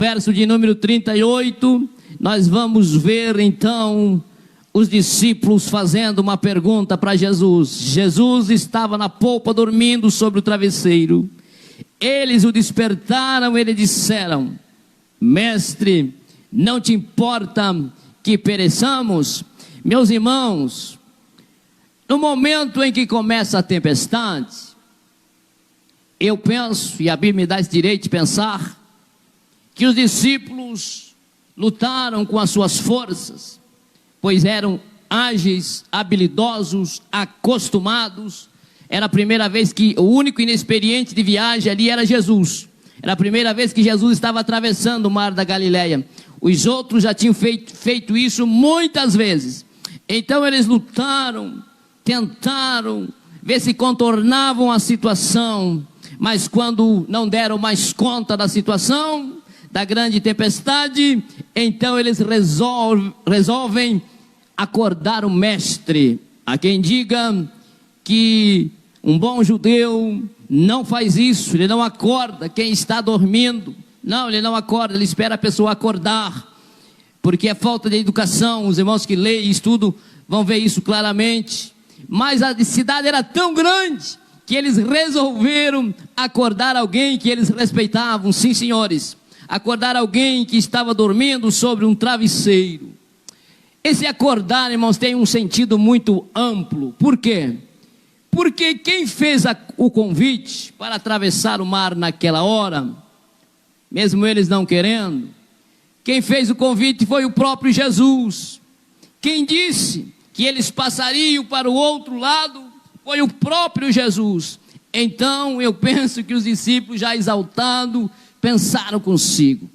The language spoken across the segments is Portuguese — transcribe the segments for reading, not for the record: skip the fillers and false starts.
verso de número 38, nós vamos ver então os discípulos fazendo uma pergunta para Jesus. Jesus estava na polpa dormindo sobre o travesseiro. Eles o despertaram, eles disseram: Mestre, não te importa que pereçamos? Meus irmãos, no momento em que começa a tempestade, eu penso, e a Bíblia me dá esse direito de pensar, que os discípulos lutaram com as suas forças, pois eram ágeis, habilidosos, acostumados. Era a primeira vez que o único inexperiente de viagem ali era Jesus. Era a primeira vez que Jesus estava atravessando o mar da Galileia. Os outros já tinham feito isso muitas vezes. Então eles lutaram, tentaram ver se contornavam a situação, mas quando não deram mais conta da situação, da grande tempestade, então eles resolvem acordar o mestre. Há quem diga que um bom judeu não faz isso, ele não acorda quem está dormindo. Não, ele não acorda, ele espera a pessoa acordar, porque é falta de educação. Os irmãos que leem e estudam vão ver isso claramente. Mas a cidade era tão grande que eles resolveram acordar alguém que eles respeitavam. Sim, senhores, acordar alguém que estava dormindo sobre um travesseiro. Esse acordar, irmãos, tem um sentido muito amplo. Por quê? Porque quem fez o convite para atravessar o mar naquela hora, mesmo eles não querendo, quem fez o convite foi o próprio Jesus. Quem disse que eles passariam para o outro lado foi o próprio Jesus. Então eu penso que os discípulos, já exaltados, pensaram consigo: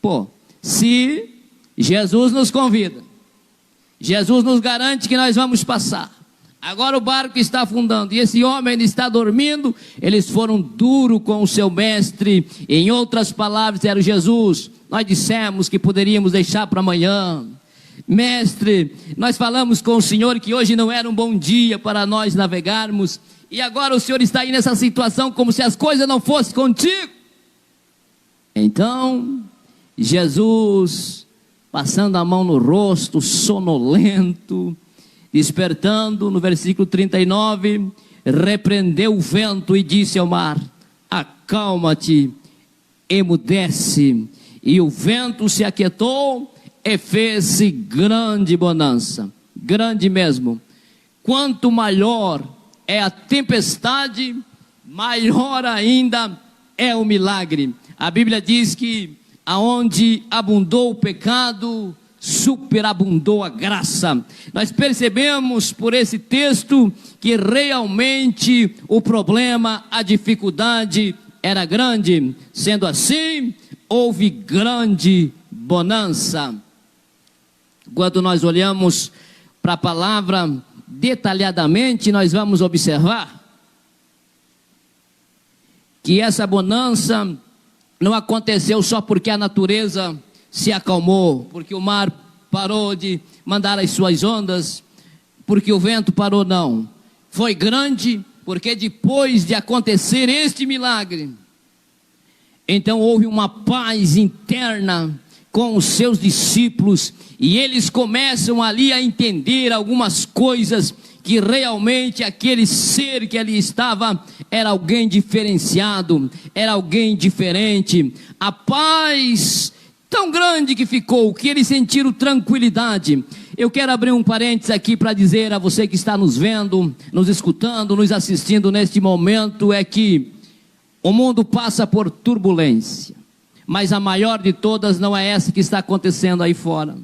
pô, se Jesus nos convida, Jesus nos garante que nós vamos passar, agora o barco está afundando e esse homem ainda está dormindo. Eles foram duros com o seu mestre. Em outras palavras, era Jesus: nós dissemos que poderíamos deixar para amanhã. Mestre, nós falamos com o Senhor que hoje não era um bom dia para nós navegarmos, e agora o Senhor está aí nessa situação como se as coisas não fossem contigo. Então Jesus, passando a mão no rosto, sonolento, despertando, no versículo 39, repreendeu o vento e disse ao mar: acalma-te, emudece. E o vento se aquietou e fez-se grande bonança. Grande mesmo. Quanto maior é a tempestade, maior ainda é o milagre. A Bíblia diz que aonde abundou o pecado, superabundou a graça. Nós percebemos por esse texto que realmente o problema, a dificuldade era grande. Sendo assim, houve grande bonança. Quando nós olhamos para a palavra detalhadamente, nós vamos observar que essa bonança não aconteceu só porque a natureza se acalmou, porque o mar parou de mandar as suas ondas, porque o vento parou. Não, foi grande porque depois de acontecer este milagre, então houve uma paz interna com os seus discípulos, e eles começam ali a entender algumas coisas, que realmente aquele ser que ali estava era alguém diferenciado, era alguém diferente. A paz tão grande que ficou, que eles sentiram tranquilidade. Eu quero abrir um parênteses aqui para dizer a você que está nos vendo, nos escutando, nos assistindo neste momento, é que o mundo passa por turbulência, mas a maior de todas não é essa que está acontecendo aí fora.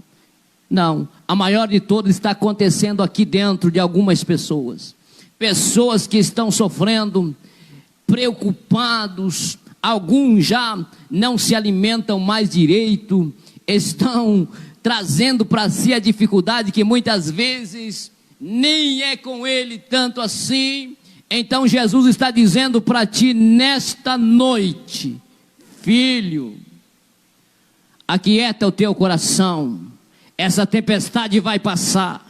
Não, a maior de todas está acontecendo aqui dentro de algumas pessoas. Pessoas que estão sofrendo, preocupados, alguns já não se alimentam mais direito, estão trazendo para si a dificuldade que muitas vezes nem é com ele tanto assim. Então Jesus está dizendo para ti nesta noite: filho, aquieta o teu coração, essa tempestade vai passar,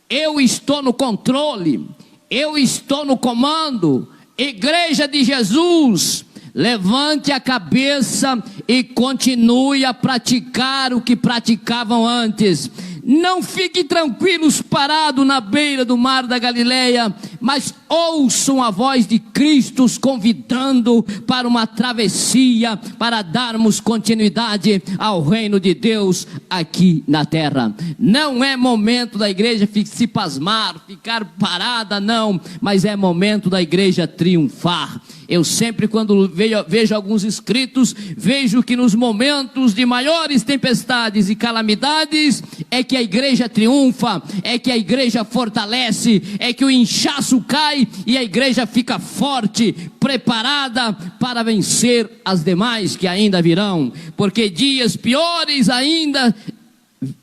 eu estou no controle, eu estou no comando. Igreja de Jesus, levante a cabeça e continue a praticar o que praticavam antes. Não fiquem tranquilos parados na beira do mar da Galileia, mas ouçam a voz de Cristo os convidando para uma travessia, para darmos continuidade ao reino de Deus aqui na terra. Não é momento da igreja se pasmar, ficar parada, não, mas é momento da igreja triunfar. Eu sempre, quando vejo alguns escritos, vejo que nos momentos de maiores tempestades e calamidades, é que a igreja triunfa, é que a igreja fortalece, é que o inchaço cai e a igreja fica forte, preparada para vencer as demais que ainda virão, porque dias piores ainda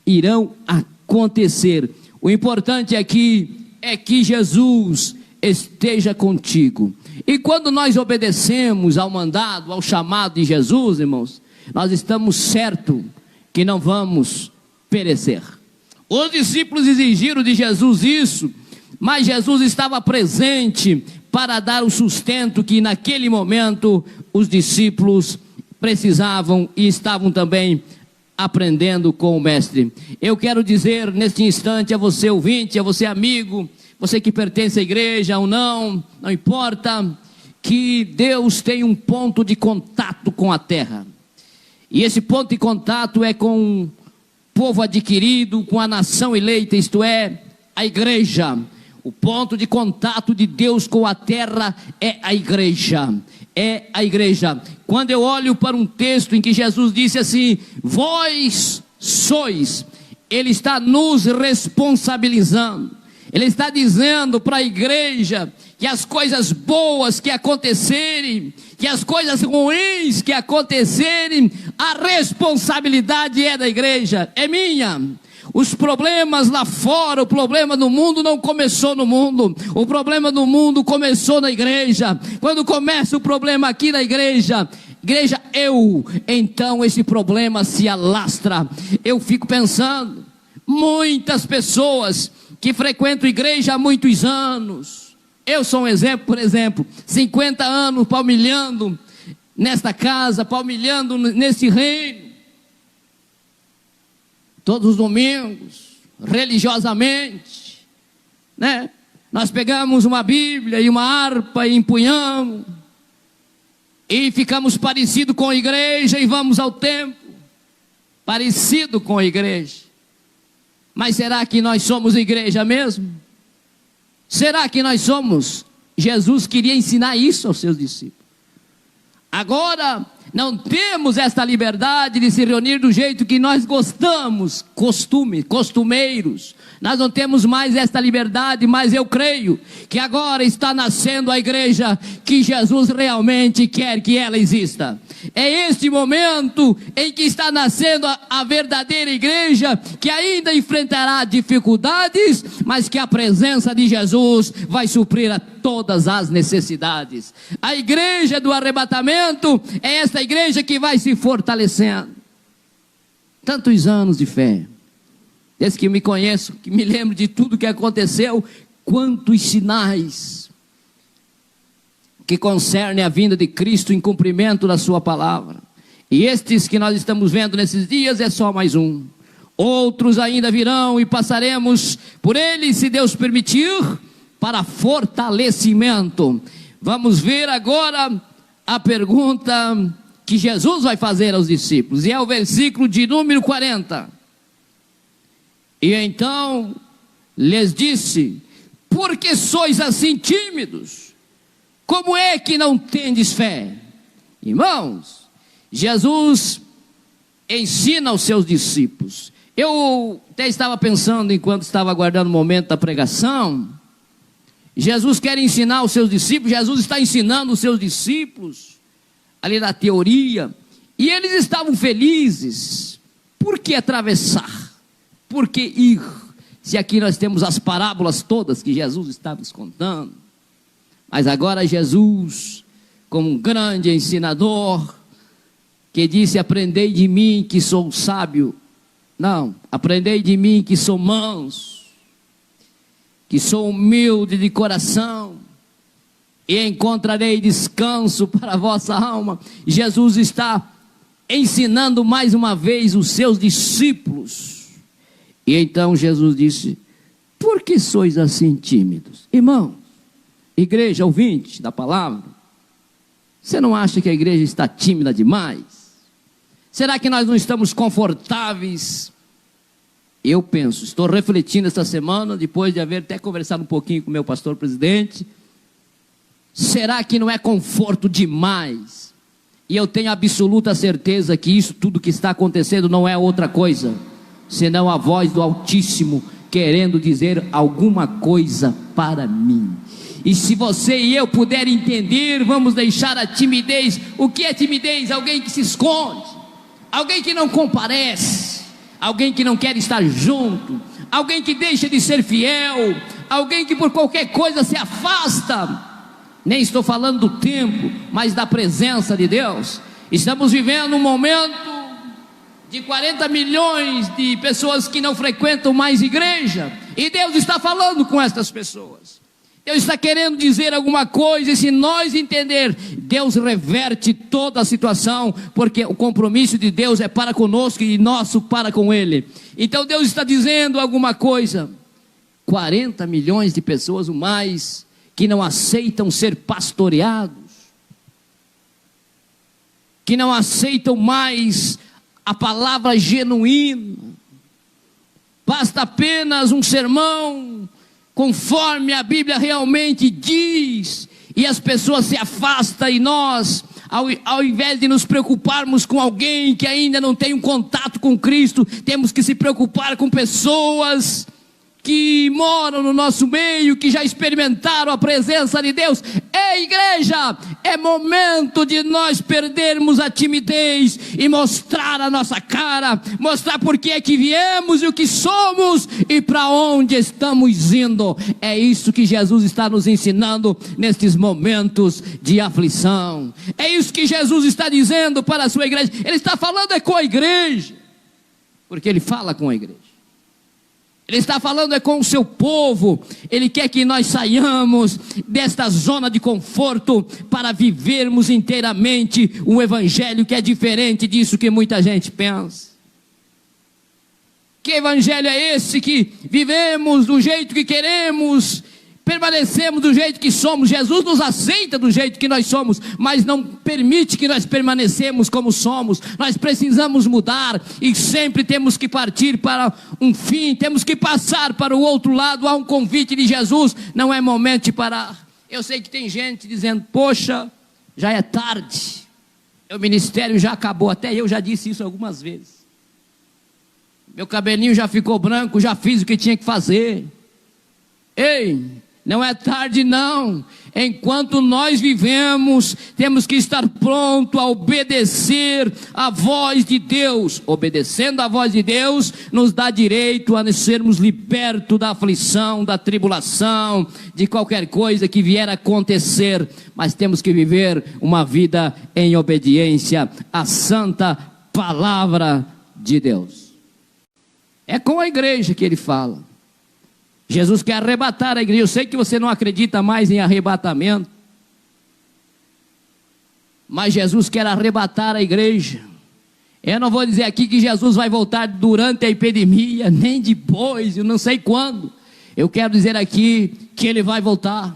irão acontecer. O importante aqui é que Jesus esteja contigo. E quando nós obedecemos ao mandado, ao chamado de Jesus, irmãos, nós estamos certos que não vamos perecer. Os discípulos exigiram de Jesus isso, mas Jesus estava presente para dar o sustento que naquele momento os discípulos precisavam e estavam também aprendendo com o Mestre. Eu quero dizer neste instante a você ouvinte, a você amigo, você que pertence à igreja ou não, não importa, que Deus tem um ponto de contato com a terra. E esse ponto de contato é com o povo adquirido, com a nação eleita, isto é, a igreja. O ponto de contato de Deus com a terra é a igreja. É a igreja. Quando eu olho para um texto em que Jesus disse assim: vós sois, Ele está nos responsabilizando. Ele está dizendo para a igreja que as coisas boas que acontecerem, que as coisas ruins que acontecerem, a responsabilidade é da igreja, é minha. Os problemas lá fora, o problema do mundo não começou no mundo, o problema do mundo começou na igreja. Quando começa o problema aqui na igreja, então esse problema se alastra. Eu fico pensando, muitas pessoas que frequentam igreja há muitos anos, eu sou um exemplo, por exemplo, 50 anos palmilhando nesta casa, palmilhando nesse reino, todos os domingos, religiosamente, né? Nós pegamos uma Bíblia e uma harpa e empunhamos, e ficamos parecidos com a igreja e vamos ao templo, parecido com a igreja. Mas será que nós somos igreja mesmo? Será que nós somos? Jesus queria ensinar isso aos seus discípulos. Agora, não temos esta liberdade de se reunir do jeito que nós gostamos, costumeiros. Nós não temos mais esta liberdade, mas eu creio que agora está nascendo a igreja que Jesus realmente quer que ela exista. É este momento em que está nascendo a verdadeira igreja, que ainda enfrentará dificuldades, mas que a presença de Jesus vai suprir a todas as necessidades. A igreja do arrebatamento é esta igreja que vai se fortalecendo. Tantos anos de fé, desde que me conheço, que me lembro de tudo que aconteceu, quantos sinais que concerne a vinda de Cristo em cumprimento da sua palavra. E estes que nós estamos vendo nesses dias é só mais um. Outros ainda virão e passaremos por eles, se Deus permitir, para fortalecimento. Vamos ver agora a pergunta que Jesus vai fazer aos discípulos, e é o versículo de número 40. E então lhes disse: por que sois assim tímidos? Como é que não tendes fé? Irmãos, Jesus ensina aos seus discípulos. Eu até estava pensando, enquanto estava aguardando o momento da pregação, Jesus quer ensinar aos seus discípulos, Jesus está ensinando os seus discípulos, ali na teoria, e eles estavam felizes. Por que atravessar? Por que ir? Se aqui nós temos as parábolas todas que Jesus está nos contando. Mas agora Jesus, como um grande ensinador, que disse: aprendei de mim que sou sábio. Não, aprendei de mim que sou manso, que sou humilde de coração. e encontrarei descanso para a vossa alma. Jesus está ensinando mais uma vez os seus discípulos. E então Jesus disse: por que sois assim tímidos? Irmão, igreja ouvinte da palavra, você não acha que a igreja está tímida demais? Será que nós não estamos confortáveis? Eu penso, estou refletindo esta semana, depois de haver até conversado um pouquinho com o meu pastor presidente. Será que não é conforto demais? E eu tenho absoluta certeza que isso tudo que está acontecendo não é outra coisa senão a voz do Altíssimo querendo dizer alguma coisa para mim. E se você e eu puder entender, vamos deixar a timidez. O que é timidez? Alguém que se esconde, alguém que não comparece, alguém que não quer estar junto, alguém que deixa de ser fiel, alguém que por qualquer coisa se afasta. Nem estou falando do tempo, mas da presença de Deus. Estamos vivendo um momento de 40 milhões de pessoas que não frequentam mais igreja, e Deus está falando com estas pessoas. Deus está querendo dizer alguma coisa, e se nós entender, Deus reverte toda a situação, porque o compromisso de Deus é para conosco e nosso para com Ele. Então Deus está dizendo alguma coisa. 40 milhões de pessoas ou mais que não aceitam ser pastoreados, que não aceitam mais a palavra genuína. Basta apenas um sermão conforme a Bíblia realmente diz, e as pessoas se afastam, e nós, ao invés de nos preocuparmos com alguém que ainda não tem um contato com Cristo, temos que se preocupar com pessoas que moram no nosso meio, que já experimentaram a presença de Deus. Ei, igreja, é momento de nós perdermos a timidez e mostrar a nossa cara, mostrar por que é que viemos e o que somos e para onde estamos indo. É isso que Jesus está nos ensinando nestes momentos de aflição. É isso que Jesus está dizendo para a sua igreja. Ele está falando com a igreja, porque Ele fala com a igreja. Ele está falando com o seu povo. Ele quer que nós saiamos desta zona de conforto para vivermos inteiramente um evangelho que é diferente disso que muita gente pensa. Que evangelho é esse que vivemos do jeito que queremos, permanecemos do jeito que somos? Jesus nos aceita do jeito que nós somos, mas não permite que nós permanecemos como somos. Nós precisamos mudar, e sempre temos que partir para um fim, temos que passar para o outro lado. Há um convite de Jesus, não é momento de parar. Eu sei que tem gente dizendo: poxa, já é tarde, o ministério já acabou. Até eu já disse isso algumas vezes. Meu cabelinho já ficou branco, já fiz o que tinha que fazer. Ei, não é tarde não. Enquanto nós vivemos, temos que estar pronto a obedecer a voz de Deus. Obedecendo a voz de Deus, nos dá direito a sermos libertos da aflição, da tribulação, de qualquer coisa que vier a acontecer. Mas temos que viver uma vida em obediência à santa palavra de Deus. É com a igreja que Ele fala. Jesus quer arrebatar a igreja. Eu sei que você não acredita mais em arrebatamento, mas Jesus quer arrebatar a igreja. Eu não vou dizer aqui que Jesus vai voltar durante a epidemia, nem depois, eu não sei quando. Eu quero dizer aqui que Ele vai voltar.